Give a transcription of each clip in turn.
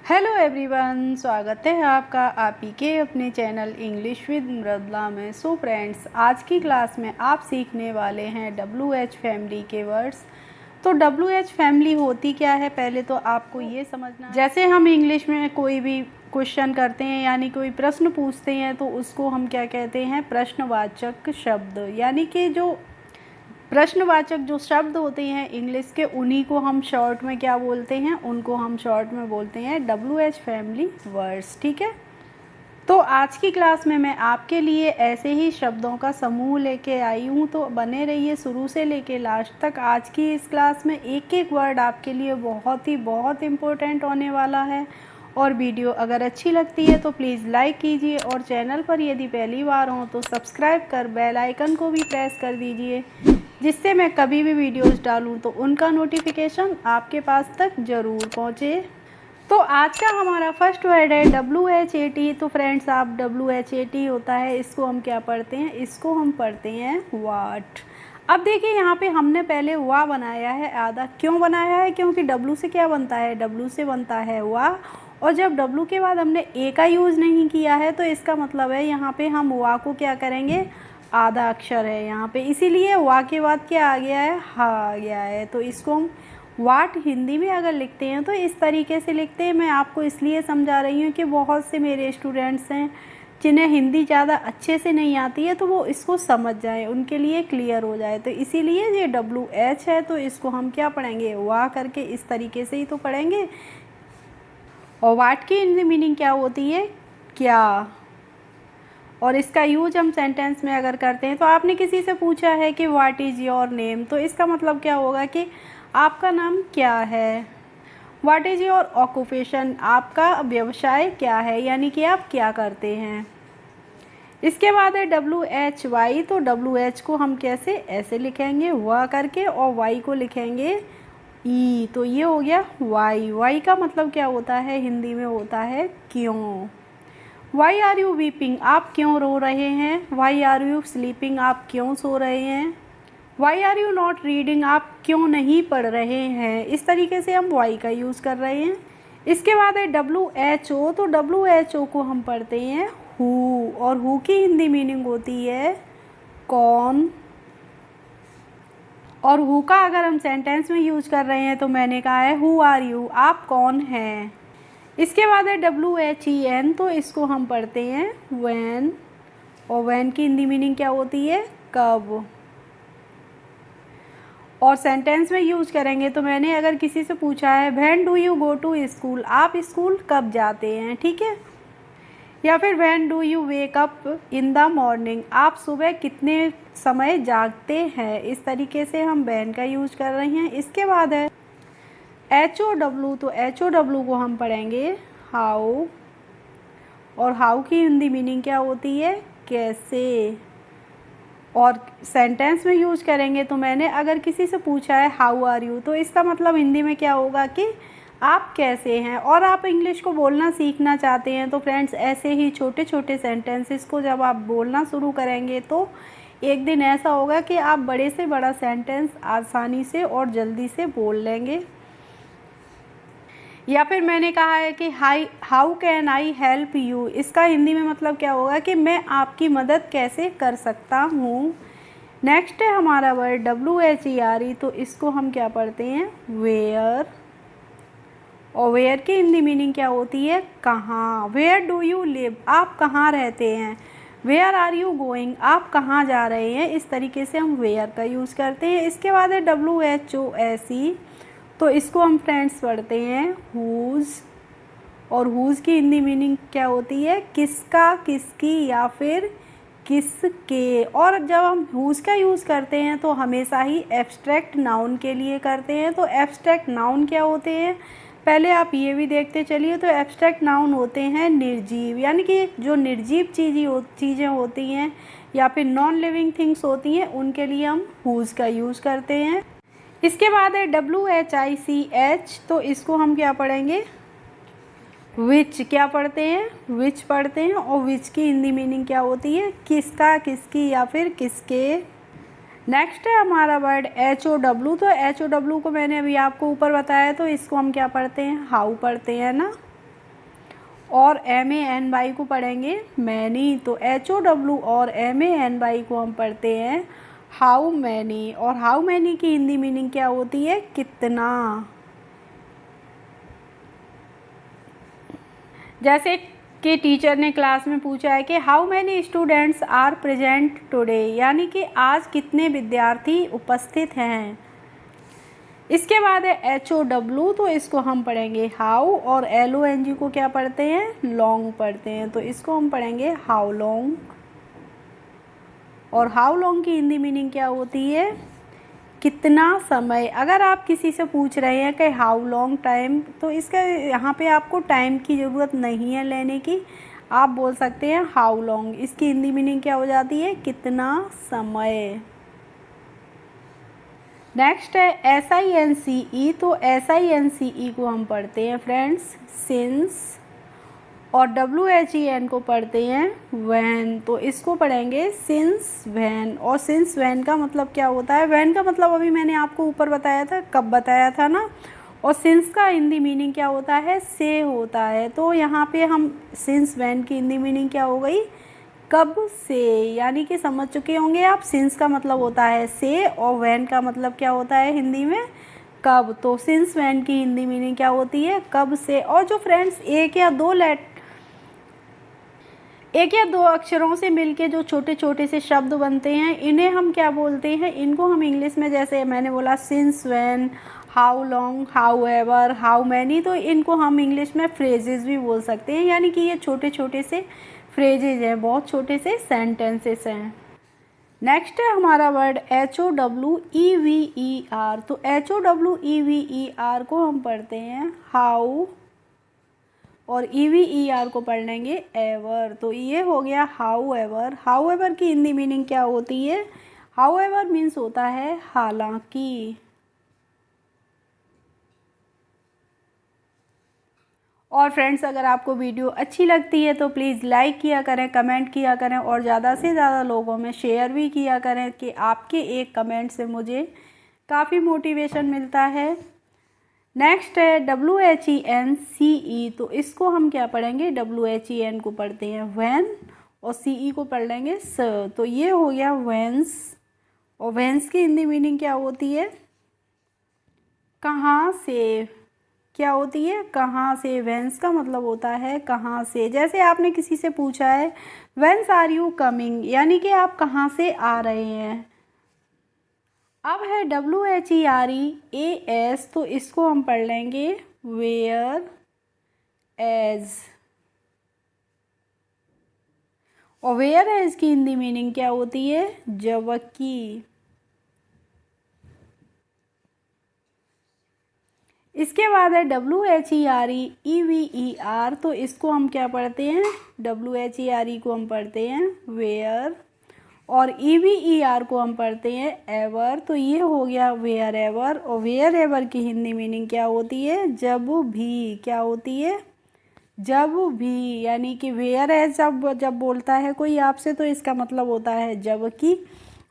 Hello everyone, स्वागत है आपका आप ही के अपने चैनल इंग्लिश विद मृदुला में। सो फ्रेंड्स, आज की क्लास में आप सीखने वाले हैं WH फैमिली के वर्ड्स। तो WH फैमिली होती क्या है, पहले तो आपको ये समझना है। जैसे हम इंग्लिश में कोई भी क्वेश्चन करते हैं यानी कोई प्रश्न पूछते हैं तो उसको हम क्या कहते हैं, प्रश्नवाचक शब्द। यानी कि जो प्रश्नवाचक जो शब्द होते हैं इंग्लिश के, उन्हीं को हम शॉर्ट में क्या बोलते हैं, उनको हम शॉर्ट में बोलते हैं WH फैमिली वर्ड्स। ठीक है, तो आज की क्लास में मैं आपके लिए ऐसे ही शब्दों का समूह लेके आई हूँ, तो बने रहिए शुरू से लेके लास्ट तक। आज की इस क्लास में एक एक वर्ड आपके लिए बहुत इम्पोर्टेंट होने वाला है। और वीडियो अगर अच्छी लगती है तो प्लीज़ लाइक कीजिए, और चैनल पर यदि पहली बार हो तो सब्सक्राइब कर बेल आइकन को भी प्रेस कर दीजिए, जिससे मैं कभी भी वीडियोस डालूं तो उनका नोटिफिकेशन आपके पास तक ज़रूर पहुंचे। तो आज का हमारा फर्स्ट वर्ड है WHAT। तो फ्रेंड्स, आप WHAT होता है, इसको हम क्या पढ़ते हैं, इसको हम पढ़ते हैं वाट। अब देखिए यहाँ पे हमने पहले वा बनाया है आधा। क्यों बनाया है, क्योंकि W से क्या बनता है, W से बनता है वा। और जब W के बाद हमने ए का यूज़ नहीं किया है तो इसका मतलब है यहाँ पे हम वा को क्या करेंगे, आधा अक्षर है यहाँ पे, इसीलिए वा के बाद क्या आ गया है, हा आ गया है। तो इसको हम वाट हिंदी में अगर लिखते हैं तो इस तरीके से लिखते हैं। मैं आपको इसलिए समझा रही हूँ कि बहुत से मेरे स्टूडेंट्स हैं जिन्हें हिंदी ज़्यादा अच्छे से नहीं आती है, तो वो इसको समझ जाए, उनके लिए क्लियर हो जाए। तो इसीलिए ये WH है, तो इसको हम क्या पढ़ेंगे, वाह करके इस तरीके से ही तो पढ़ेंगे। और वाट की हिंदी मीनिंग क्या होती है, क्या। और इसका यूज हम सेंटेंस में अगर करते हैं तो आपने किसी से पूछा है कि व्हाट इज़ योर नेम, तो इसका मतलब क्या होगा कि आपका नाम क्या है। व्हाट इज़ योर ऑक्यूपेशन, आपका व्यवसाय क्या है, यानी कि आप क्या करते हैं। इसके बाद है WHY। तो WH को हम कैसे, ऐसे लिखेंगे वह करके, और Y को लिखेंगे ई। तो ये हो गया Y का मतलब क्या होता है, हिंदी में होता है क्यों। वाई आर यू वीपिंग, आप क्यों रो रहे हैं। वाई आर यू स्लीपिंग, आप क्यों सो रहे हैं। Why are you not reading, आप क्यों नहीं पढ़ रहे हैं। इस तरीके से हम वाई का यूज़ कर रहे हैं। इसके बाद है WHO। तो WHO को हम पढ़ते हैं हु, और हु की हिंदी मीनिंग होती है कौन। और हु का अगर हम सेंटेंस में यूज़ कर रहे हैं तो मैंने कहा है हु आर यू, आप कौन हैं। इसके बाद है WHEN। तो इसको हम पढ़ते हैं व्हेन, और व्हेन की हिंदी मीनिंग क्या होती है, कब। और सेंटेंस में यूज करेंगे तो मैंने अगर किसी से पूछा है when do you go to school, आप स्कूल कब जाते हैं, ठीक है। या फिर when do you wake up in the morning, आप सुबह कितने समय जागते हैं। इस तरीके से हम व्हेन का यूज कर रहे हैं। इसके बाद है HOW। तो HOW को हम पढ़ेंगे हाउ, और हाउ की हिंदी मीनिंग क्या होती है, कैसे। और सेंटेंस में यूज करेंगे तो मैंने अगर किसी से पूछा है हाउ आर यू, तो इसका मतलब हिंदी में क्या होगा कि आप कैसे हैं। और आप इंग्लिश को बोलना सीखना चाहते हैं तो फ्रेंड्स, ऐसे ही छोटे छोटे सेंटेंसेस को जब आप बोलना शुरू करेंगे तो एक दिन ऐसा होगा कि आप बड़े से बड़ा सेंटेंस आसानी से और जल्दी से बोल लेंगे। या फिर मैंने कहा है कि how can I help you, इसका हिंदी में मतलब क्या होगा कि मैं आपकी मदद कैसे कर सकता हूँ। नेक्स्ट है हमारा वर्ड WHERE। तो इसको हम क्या पढ़ते हैं वेयर, और वेयर की हिंदी मीनिंग क्या होती है, कहाँ। वेयर डू यू लिव, आप कहाँ रहते हैं। वेयर आर यू गोइंग, आप कहाँ जा रहे हैं। इस तरीके से हम वेयर का यूज़ करते हैं। इसके बाद है WHOSE। तो इसको हम फ्रेंड्स पढ़ते हैं हुज़, और हुज़ की हिंदी मीनिंग क्या होती है, किसका, किसकी, या फिर किसके। और जब हम हुज़ का यूज़ करते हैं तो हमेशा ही एब्स्ट्रैक्ट नाउन के लिए करते हैं। तो एब्स्ट्रैक्ट नाउन क्या होते हैं, पहले आप ये भी देखते चलिए। तो एब्स्ट्रैक्ट नाउन होते हैं निर्जीव, यानी कि जो निर्जीव चीज़ें होती हैं या फिर नॉन लिविंग थिंग्स होती हैं, उनके लिए हम हुज़ का यूज़ करते हैं। इसके बाद है WHICH। तो इसको हम क्या पढ़ेंगे, विच। क्या पढ़ते हैं, विच पढ़ते हैं। और विच की हिंदी मीनिंग क्या होती है, किसका, किसकी, या फिर किसके। नेक्स्ट है हमारा वर्ड HOW। तो HOW को मैंने अभी आपको ऊपर बताया, तो इसको हम क्या पढ़ते हैं, हाउ पढ़ते हैं ना। और MANY को पढ़ेंगे मैनी। तो HOW और MANY को हम पढ़ते हैं हाउ मैनी। और हाउ मैनी की हिंदी मीनिंग क्या होती है? कितना। जैसे कि टीचर ने क्लास में पूछा है कि how many students are present today, यानी कि आज कितने विद्यार्थी उपस्थित हैं। इसके बाद है HOW, तो इसको हम पढ़ेंगे हाउ। और LONG को क्या पढ़ते हैं? लॉन्ग पढ़ते हैं। तो इसको हम पढ़ेंगे हाउ लॉन्ग। और हाउ लॉन्ग की हिंदी मीनिंग क्या होती है? कितना समय। अगर आप किसी से पूछ रहे हैं कि हाउ लॉन्ग टाइम, तो इसका यहाँ पे आपको टाइम की ज़रूरत नहीं है लेने की, आप बोल सकते हैं हाउ लॉन्ग। इसकी हिंदी मीनिंग क्या हो जाती है? कितना समय। नेक्स्ट है SINCE। तो SINCE को हम पढ़ते हैं फ्रेंड्स सिंस। और WHEN को पढ़ते हैं व्हेन। तो इसको पढ़ेंगे सिंस व्हेन। और सिंस व्हेन का मतलब क्या होता है? व्हेन का मतलब अभी मैंने आपको ऊपर बताया था, कब बताया था ना। और सिंस का हिंदी मीनिंग क्या होता है? से होता है। तो यहाँ पे हम सिंस व्हेन की हिंदी मीनिंग क्या हो गई? कब से। यानी कि समझ चुके होंगे आप, सिंस का मतलब होता है से और व्हेन का मतलब क्या होता है हिंदी में? कब। तो सिंस व्हेन की हिंदी मीनिंग क्या होती है? कब से। और जो फ्रेंड्स एक या दो अक्षरों से मिलके जो छोटे छोटे से शब्द बनते हैं, इन्हें हम क्या बोलते हैं? इनको हम इंग्लिश में, जैसे मैंने बोला since when, how long, how ever, how many, तो इनको हम इंग्लिश में फ्रेजेस भी बोल सकते हैं। यानी कि ये छोटे छोटे से फ्रेजेज हैं, बहुत छोटे से सेंटेंसेस हैं। नेक्स्ट है हमारा वर्ड HOWEVER। तो HOWEVER को हम पढ़ते हैं हाउ। और EVER को पढ़ लेंगे एवर। तो ये हो गया हाउ एवर। हाउ एवर की हिंदी मीनिंग क्या होती है? हाउ एवर मीन्स होता है हालांकि। और फ्रेंड्स, अगर आपको वीडियो अच्छी लगती है तो प्लीज़ लाइक किया करें, कमेंट किया करें और ज़्यादा से ज़्यादा लोगों में शेयर भी किया करें कि आपके एक कमेंट से मुझे काफ़ी मोटिवेशन मिलता है। नेक्स्ट है WHENCE। तो इसको हम क्या पढ़ेंगे? WHEN को पढ़ते हैं व्हेन और CE को पढ़ लेंगे स। तो ये हो गया व्हेंस। और व्हेंस की हिंदी मीनिंग क्या होती है? कहाँ से। क्या होती है? कहाँ से। व्हेंस का मतलब होता है कहाँ से। जैसे आपने किसी से पूछा है व्हेंस आर यू कमिंग, यानी कि आप कहाँ से आ रहे हैं। अब है WHEREAS। तो इसको हम पढ़ लेंगे वेयर एज। और वेयर एज की हिंदी मीनिंग क्या होती है? जबकि। इसके बाद है WHEREVER। तो इसको हम क्या पढ़ते हैं? WHERE को हम पढ़ते हैं वेयर और EVER को हम पढ़ते हैं एवर। तो ये हो गया वेयर एवर। और वेयर एवर की हिंदी मीनिंग क्या होती है? जब भी। क्या होती है? जब भी। यानी कि वेयर एज जब बोलता है कोई आपसे, तो इसका मतलब होता है जबकि।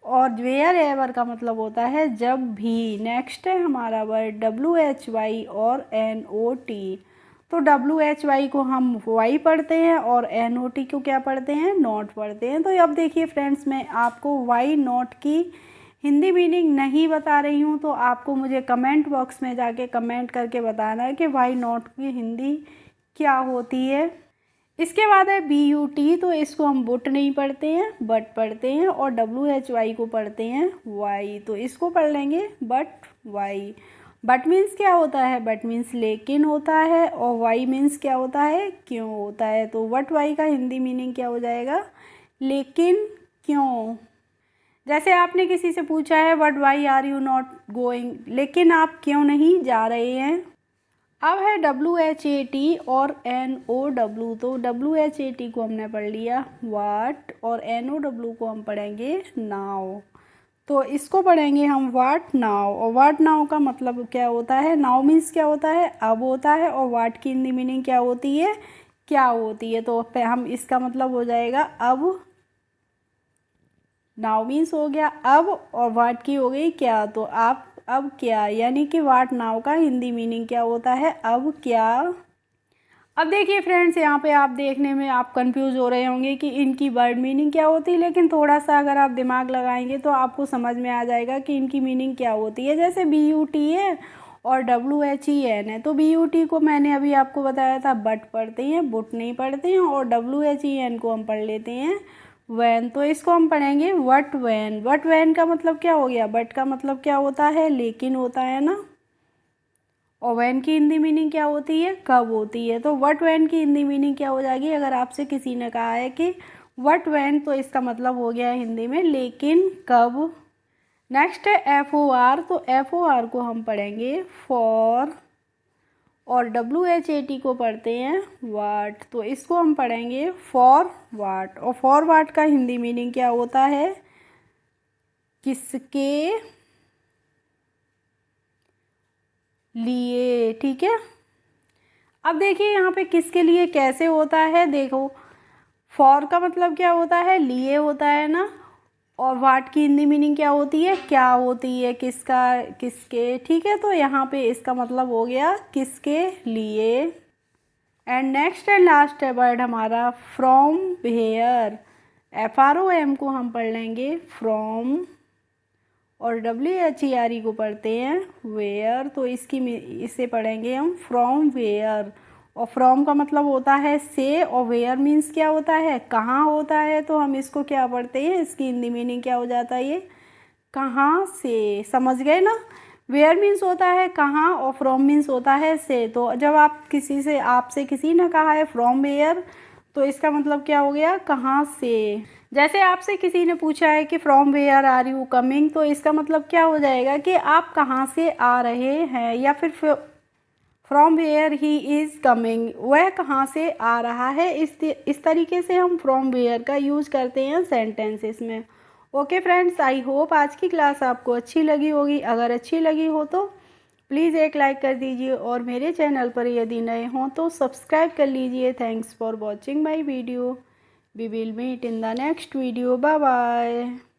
और वेयर एवर का मतलब होता है जब भी। नेक्स्ट है हमारा वर्ड WHY और NOT। तो WHY को हम वाई पढ़ते हैं और NOT को क्या पढ़ते हैं? नॉट पढ़ते हैं। तो अब देखिए फ्रेंड्स, मैं आपको वाई नॉट की हिंदी मीनिंग नहीं बता रही हूँ, तो आपको मुझे कमेंट बॉक्स में जाके कमेंट करके बताना है कि वाई नॉट की हिंदी क्या होती है। इसके बाद है BUT। तो इसको हम बुट नहीं पढ़ते हैं, बट पढ़ते हैं। और WHY को पढ़ते हैं वाई। तो इसको पढ़ लेंगे बट वाई। बट मीन्स क्या होता है? बट मीन्स लेकिन होता है। और वाई मीन्स क्या होता है? क्यों होता है। तो वट वाई का हिंदी मीनिंग क्या हो जाएगा? लेकिन क्यों। जैसे आपने किसी से पूछा है what why are you not going, लेकिन आप क्यों नहीं जा रहे हैं। अब है WHAT और NOW। तो WHAT को हमने पढ़ लिया वाट और NOW को हम पढ़ेंगे नाउ। तो इसको पढ़ेंगे हम वाट नाउ। और वाट नाउ का मतलब क्या होता है? नाउ मीन्स क्या होता है? अब होता है। और वाट की हिंदी मीनिंग क्या होती है? क्या होती है। तो हम इसका मतलब हो जाएगा अब। नाउ मीन्स हो गया अब और वाट की हो गई क्या। तो आप अब क्या, यानी कि वाट नाउ का हिंदी मीनिंग क्या होता है? अब क्या। अब देखिए फ्रेंड्स, यहाँ पे आप देखने में आप कंफ्यूज हो रहे होंगे कि इनकी वर्ड मीनिंग क्या होती है, लेकिन थोड़ा सा अगर आप दिमाग लगाएंगे तो आपको समझ में आ जाएगा कि इनकी मीनिंग क्या होती है। जैसे BUT है और WHEN है, तो BUT को मैंने अभी आपको बताया था बट पढ़ते हैं, बुट नहीं पढ़ते हैं, और WHEN को हम पढ़ लेते हैं वैन। तो इसको हम पढ़ेंगे वट वैन। वट वैन का मतलब क्या हो गया, बट का मतलब क्या होता है, लेकिन होता है ना, और वैन की हिंदी मीनिंग क्या होती है, कब होती है। तो वट वैन की हिंदी मीनिंग क्या हो जाएगी, अगर आपसे किसी ने कहा है कि वट वैन, तो इसका मतलब हो गया है हिंदी में लेकिन कब। नेक्स्ट है FOR। तो FOR को हम पढ़ेंगे फॉर, और WHAT को पढ़ते हैं वाट, तो इसको हम पढ़ेंगे फॉर वाट। और फॉर वाट का हिंदी मीनिंग क्या होता है, किसके लिए। ठीक है, अब देखिए यहाँ पे किसके लिए कैसे होता है। देखो, फॉर का मतलब क्या होता है, लिए होता है ना, और वाट की हिंदी मीनिंग क्या होती है, क्या होती है, किसका, किसके। ठीक है, तो यहाँ पे इसका मतलब हो गया किसके लिए। एंड नेक्स्ट एंड लास्ट है वर्ड हमारा फ्रॉम वेयर। FROM को हम पढ़ लेंगे फ्रॉम, और WHERE को पढ़ते हैं वेयर, तो इसे पढ़ेंगे हम फ्रॉम वेयर। और फ्रॉम का मतलब होता है से, और वेयर मीन्स क्या होता है, कहाँ होता है, तो हम इसको क्या पढ़ते हैं, इसकी हिंदी मीनिंग क्या हो जाता है, ये कहाँ से। समझ गए ना, वेयर मीन्स होता है कहाँ और फ्रॉम मीन्स होता है से। तो जब आपसे किसी ने कहा है फ्रॉम वेयर, तो इसका मतलब क्या हो गया, कहाँ से। जैसे आपसे किसी ने पूछा है कि from where are you coming, तो इसका मतलब क्या हो जाएगा कि आप कहाँ से आ रहे हैं, या फिर from where he is coming, वह कहाँ से आ रहा है। इस तरीके से हम फ्रॉम वेयर का यूज़ करते हैं सेंटेंसेस में। ओके फ्रेंड्स, आई होप आज की क्लास आपको अच्छी लगी होगी। अगर अच्छी लगी हो तो प्लीज़ एक लाइक कर दीजिए, और मेरे चैनल पर यदि नए हों तो सब्सक्राइब कर लीजिए। Thanks for watching my video. We will meet in the next video. Bye bye.